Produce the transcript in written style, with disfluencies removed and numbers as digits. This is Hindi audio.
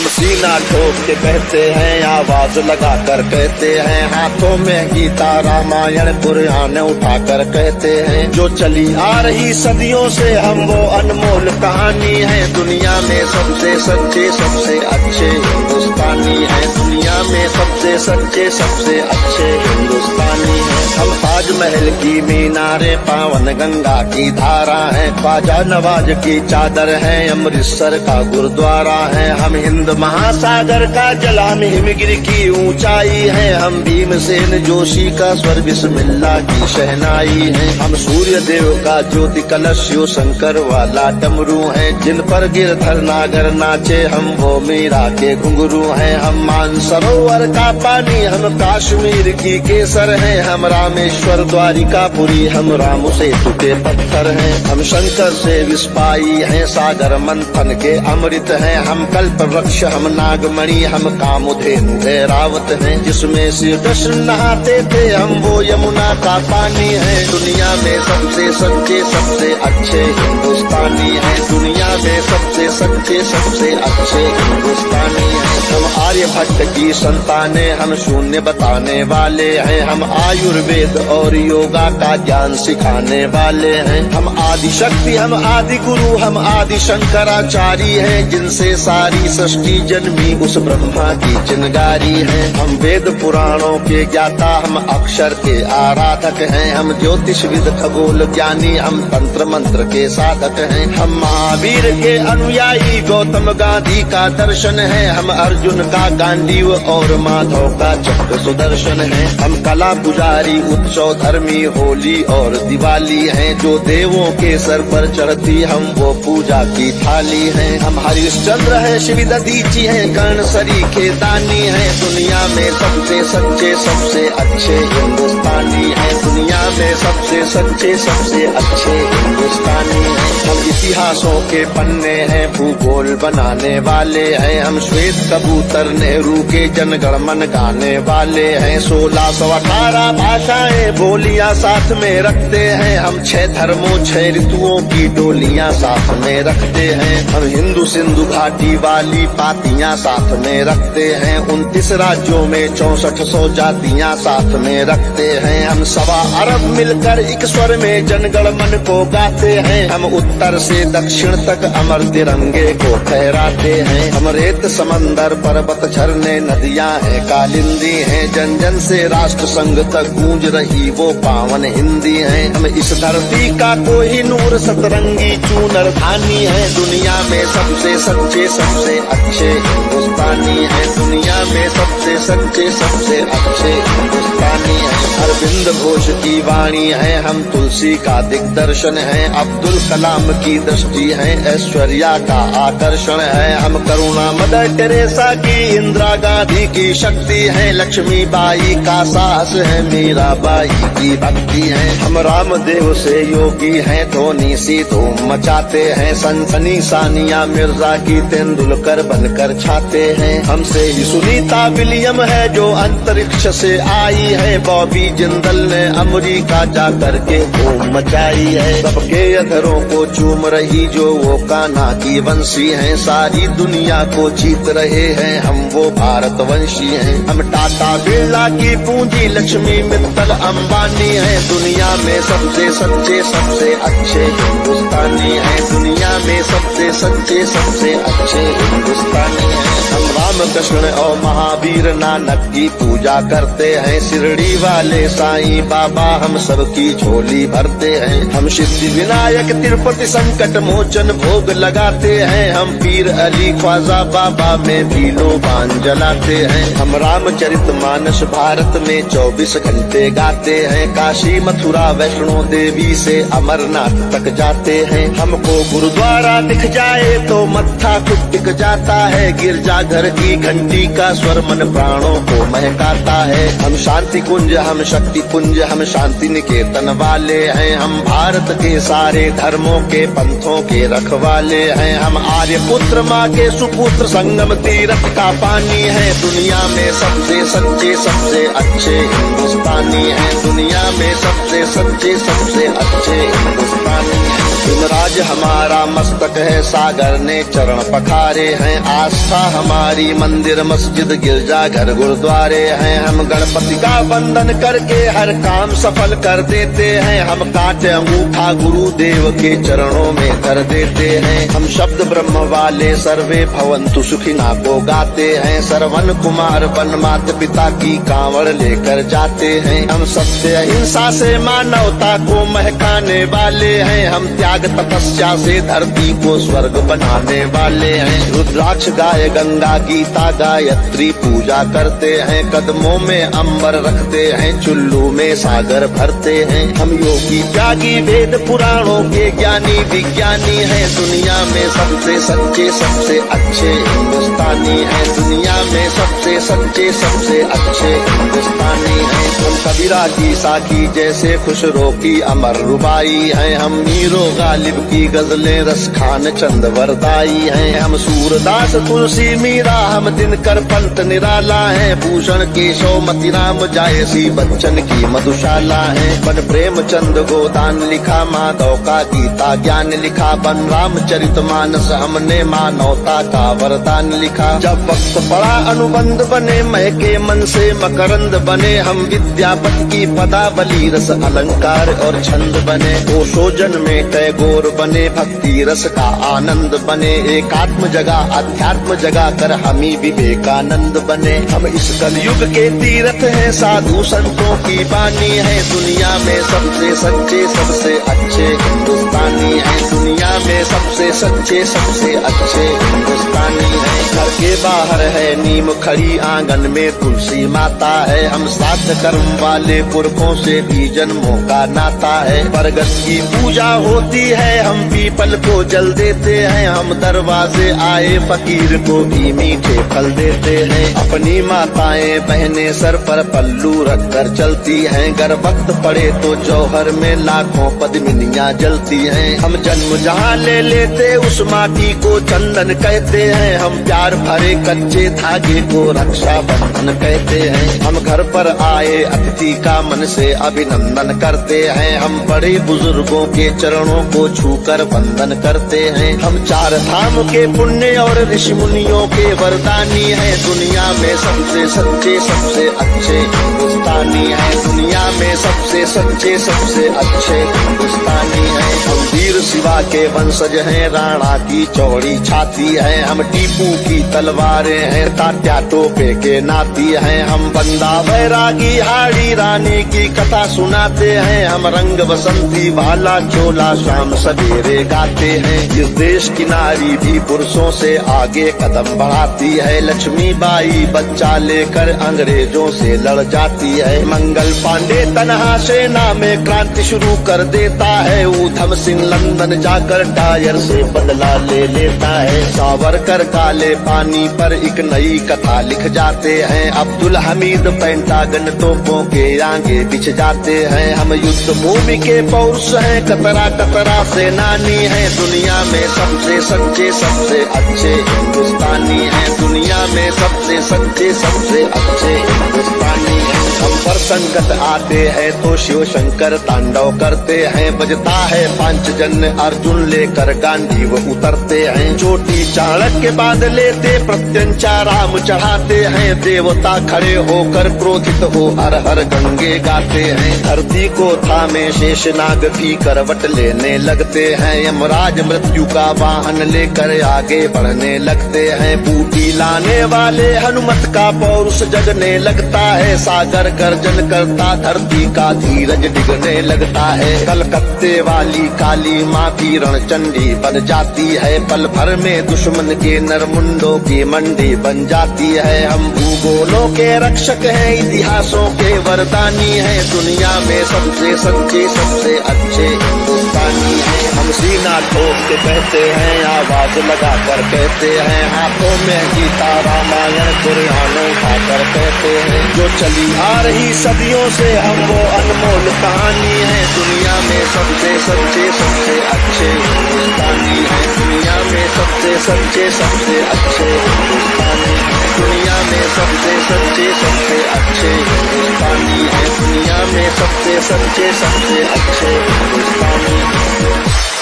हम सीना ठोक के कहते हैं, आवाज लगा कर कहते हैं, हाथों में गीता रामायण कुरान उठा कर कहते हैं। जो चली आ रही सदियों से हम वो अनमोल कहानी है। दुनिया में सबसे सच्चे सबसे अच्छे हिंदुस्तानी है। दुनिया में सबसे सच्चे सबसे अच्छे हिंदुस्तानी है। हम ताजमहल की मीनारें, पावन गंगा की धारा है, ख्वाजा नवाज की चादर है, अमृतसर का गुरुद्वारा है। हम हिंद महासागर का जल, हम हिमगिरी की ऊंचाई है। हम भीमसेन जोशी का स्वर, बिस्मिल्लाह की शहनाई है। हम सूर्य देव का ज्योति कलश, शिव शंकर वाला डमरू है। जिन पर गिरधर नागर नाचे, हम वो मीरा के घुंघरू हैं। हम मानसरोवर का पानी, हम कश्मीर की केसर है। हम रामेश्वर द्वारिकापुरी, हम राम से टूटे पत्थर हैं। हम शंकर से विस्पाई हैं, सागर मंथन के अमृत हैं। हम कल्प वृक्ष, हम नागमणि, हम कामधेनु ऐरावत हैं। जिसमें श्री कृष्ण नहाते थे, हम वो यमुना का पानी है। दुनिया में सबसे सच्चे सबसे अच्छे हिंदुस्तानी है। दुनिया में सबसे सच्चे सबसे अच्छे हिंदुस्तानी है। हम आर्यभट्ट की संतानें, हम शून्य बताने वाले हैं। हम आयुर्वेद और योगा का ज्ञान सिखाने वाले हैं। हम आदि शक्ति, हम आदि गुरु, हम आदि शंकराचार्य हैं। जिनसे सारी सृष्टि जन्मी, उस ब्रह्मा की चिनगारी है। हम वेद पुराणों के ज्ञाता, हम अक्षर के आराधक हैं। हम ज्योतिषविद खगोल ज्ञानी, हम तंत्र मंत्र के साधक हैं। हम महावीर के अनुयायी, गौतम गांधी का दर्शन है। हम अर्जुन का गांडीव और माधव का चक्र सुदर्शन है। हम कला पुजारी, उत्सव धर्मी, होली और दिवाली हैं। जो देवों के सर पर चढ़ती, हम वो पूजा की थाली हैं। हम हरिश्चंद्र है, शिव दधीची है, कर्ण सरी के दानी है। दुनिया में सबसे सच्चे सबसे अच्छे हिंदुस्तानी है। दुनिया में सबसे सच्चे सबसे अच्छे हिंदुस्तानी है। हम इतिहासों के पन्ने हैं, भूगोल बनाने वाले हैं। हम श्वेत कबूतर, नेहरू के जनगण मन गाने वाले हैं। 1618 भाषाएं बोलियां साथ में रखते हैं। हम 6 धर्मों 6 ऋतुओं की डोलियां साथ में रखते हैं। हम हिंदू सिंधु घाटी वाली पातियां साथ में रखते हैं। 29 राज्यों में 6400 जातियां साथ में रखते हैं। हम 1.25 अरब मिलकर एक स्वर में जनगण मन को गाते हैं। हम उत्तर से दक्षिण तक अमर तिरंगे को फहराते हैं। हम रेत समंदर पर्वत झरने नदियां हैं, कालिंदी हैं। जन जन से राष्ट्र संघ तक गूंज रही वो पावन हिंदी है। हम इस धरती का कोई नूर, सतरंगी चूनर धानी है। दुनिया में सबसे सच्चे सबसे अच्छे हिंदुस्तानी है। दुनिया में सबसे सच्चे सबसे अच्छे हिंदुस्तानी है। अरविंद घोष की वाणी है, हम तुलसी का दिग्दर्शन है। अब्दुल कलाम की दृष्टि है, ऐश्वर्या का आकर्षण है। हम करुणा मदर टेरेसा की, इंदिरा गांधी की शक्ति है। लक्ष्मीबाई का साहस है, मीराबाई की भक्ति है। हम रामदेव से योगी हैं, धोनी सी धूम मचाते हैं। सनसनी सानिया मिर्जा की तेंदुलकर बनकर छाते हैं। हमसे ही सुनीता विलियम है, जो अंतरिक्ष से आई है। बॉबी जिंदल ने अमेरिका जा करके धूम मचाई है। सबके अधरों को चूम रही जो वो कान्हा की वंशी है। सारी दुनिया को जीत रहे हैं, हम वो भारतवंशी हैं। हम टाटा बिरला की पूंजी, लक्ष्मी मित्तल अंबानी है। दुनिया में सबसे सच्चे सबसे अच्छे हिंदुस्तानी है। दुनिया में सबसे सच्चे सबसे अच्छे हिंदुस्तानी है। हम रामकृष्ण और महावीर नानक की पूजा करते हैं। शिरडी वाले साईं बाबा हम सबकी झोली भरते हैं। हम सिद्धि विनायक तिरुपति संकट मोचन भोग लगाते हैं। हम पीर अली ख्वाजा बाबा में भी लोबान जलाते हैं। हम रामचरित मानस भारत में 24 घंटे गाते हैं। काशी मथुरा वैष्णो देवी से अमरनाथ तक जाते हैं। हमको गुरुद्वारा दिख जाए तो मत्था खुद टिक जाता है। गिरजाघर की घंटी का स्वर मन प्राणों को महकाता है। हम शांति कुंज, हम शक्ति पुंज, हम शांति निकेतन वाले हैं। हम भारत के सारे धर्मों के पंथों के रखवाले हैं। हम आर्य पुत्र माँ के सुपुत्र, संगम तीर्थ का पानी है। दुनिया में सबसे सच्चे सबसे अच्छे हिंदुस्तानी है। दुनिया में सबसे सच्चे सबसे अच्छे हिंदुस्तानी है। हिमराज हमारा मस्तक है, सागर ने चरण पखारे हैं। आस्था हमारी मंदिर मस्जिद गिरजा घर गुरुद्वारे हैं। हम गणपति का वंदन करके हर काम सफल कर देते हैं। हम कांटे अंगूठा गुरुदेव के चरणों में धर देते हैं। हम शब्द ब्रह्म वाले सर्वे भवंतु सुखिना को गाते हैं। श्रवण कुमार वन माता पिता की कांवड़ लेकर जाते हैं। हम सत्य अहिंसा से मानवता को महकाने वाले हैं। हम त्याग तपस्या से धरती को स्वर्ग बनाने वाले हैं। रुद्राक्ष गाय गंगा गीता गायत्री पूजा करते हैं। कदमों में अंबर रखते हैं, चुल्लू में सागर भरते हैं। हम योगी त्यागी वेद पुराणों के ज्ञानी विज्ञानी हैं। दुनिया में सबसे सच्चे सबसे अच्छे हिंदुस्तानी हैं। दुनिया में सबसे सच्चे सबसे अच्छे हिंदुस्तानी हैं। हम कबीरा की साकी जैसे खुशरो की अमर रुबाई हैं। हम मीरो गालिब की गजलें रस खान चंद वरदाई हैं। हम सूरदास तुलसी मीरा हम दिनकर पंत निराला है। भूषण केशव मतिराम जायसी बच्चन की मधुशाला है। बन प्रेमचंद गोदान लिखा, माधव का गीता ज्ञान लिखा। बन रामचरित मानस हमने मानवता का वरदान लिखा। जब वक्त पड़ा अनुबंध बने, महके मन से मकरंद बने। हम विद्यापति की पदावली रस अलंकार और छंद बने। ओशोजन में टैगोर बने, भक्ति रस का आनंद बने। एकात्म जगह अध्यात्म जगा कर हमी विवेकानंद बने। हम इस कलयुग के तीर्थ हैं, साधु संतों की बानी है। दुनिया में सबसे सच्चे सबसे अच्छे हिंदुस्तानी हैं। दुनिया में सबसे सच्चे सबसे अच्छे हिंदुस्तानी हैं। घर के बाहर है नीम खड़ी, आंगन में तुलसी माता है। हम साथ कर्म वाले पुरखों से भी जन्मों का नाता है। बरगद की पूजा होती है, हम पीपल को जल देते हैं। हम दरवाजे आए फकीर को भी मीठे फल देते हैं। अपनी माताएं बहनें सर पर पल्लू रख कर चलती हैं। गर वक्त पड़े तो जौहर में लाखों पद्मिनियां जलती हैं। हम जन्म जहाँ ले लेते उस माटी को चंदन कहते हैं। हम प्यार भरे कच्चे धागे को रक्षा बंधन कहते हैं। हम घर पर आए अतिथि का मन से अभिनंदन करते हैं। हम बड़े बुजुर्गों के चरणों को छूकर वंदन करते हैं। हम चार धाम के पुण्य और ऋषि मुनियों के वरदानी हैं। दुनिया में सबसे सच्चे सबसे अच्छे हिंदुस्तानी हैं। दुनिया में सबसे सच्चे सबसे अच्छे हिंदुस्तानी हैं। हम वीर शिवा के वंशज हैं, राणा की चौड़ी छाती है। हम टीपू की तलवारें हैं, तात्या टोपे के नाती हैं। हम बंदा बैरागी हाड़ी रानी की कथा सुनाते हैं। हम रंग बसंती वाला चोला शाम सवेरे गाते हैं। इस देश की नारी भी पुरुषों से आगे कदम बढ़ाती है। लक्ष्मी बाई बच्चा लेकर अंग्रेजों से लड़ जाती है। मंगल पांडे तनहा सेना में क्रांति शुरू कर देता है। ऊधम सिंह लंदन जाकर टायर से बदला ले लेता है। सावरकर काले पानी पर एक नई कथा लिख जाते हैं। अब्दुल हमीद पेंटागन तोपों के आगे बिछ जाते हैं। हम युद्ध भूमि के पौरुष हैं, कतरा कतरा सेनानी हैं। दुनिया में सबसे सच्चे सबसे अच्छे हिंदुस्तानी हैं। दुनिया में सबसे सच्चे सबसे अच्छे हिंदुस्तानी हैं। हम पर संकट आते हैं तो शिव शंकर तांडव करते हैं। बजता है पांचजन्य अर्जुन लेकर गांधी वो उतरते हैं। चोटी चाणक्य के बाद लेते प्रत्यंचा राम चढ़ाते हैं। देवता खड़े होकर क्रोधित हो हर हर गंगे गाते हैं। धरती को थामे शेषनाग भी करवट लेने लगते हैं। यमराज मृत्यु का वाहन लेकर आगे बढ़ने लगते हैं। बूटी लाने वाले हनुमत का पौरुष जगने लगता है। सागर गर्जन करता धरती का धीरज डिगने लगता है। कलकत्ते वाली काली माँ की रणचंडी बन जाती है। पल भर में दुश्मन के नरमुंडों की मंडी बन जाती है। हम भूगोलों के रक्षक हैं, इतिहासों के वरदानी हैं। दुनिया में सबसे सच्चे सबसे अच्छे हिंदुस्तानी हैं। हम सीना ठोक के कहते हैं, आवाज लगाकर कहते हैं। हाथों में गीता रामायण कुरान उठाकर कहते हैं। जो चली आ रही सदियों से हम वो अनमोल कहानी है। दुनिया में सबसे सच्चे सबसे अच्छे हिंदुस्तानी है। दुनिया में सबसे सच्चे सबसे अच्छे हिंदुस्तानी है। दुनिया में सबसे सच्चे सबसे अच्छे हिंदुस्तानी है। दुनिया में सबसे सच्चे सबसे अच्छे हिंदुस्तानी है।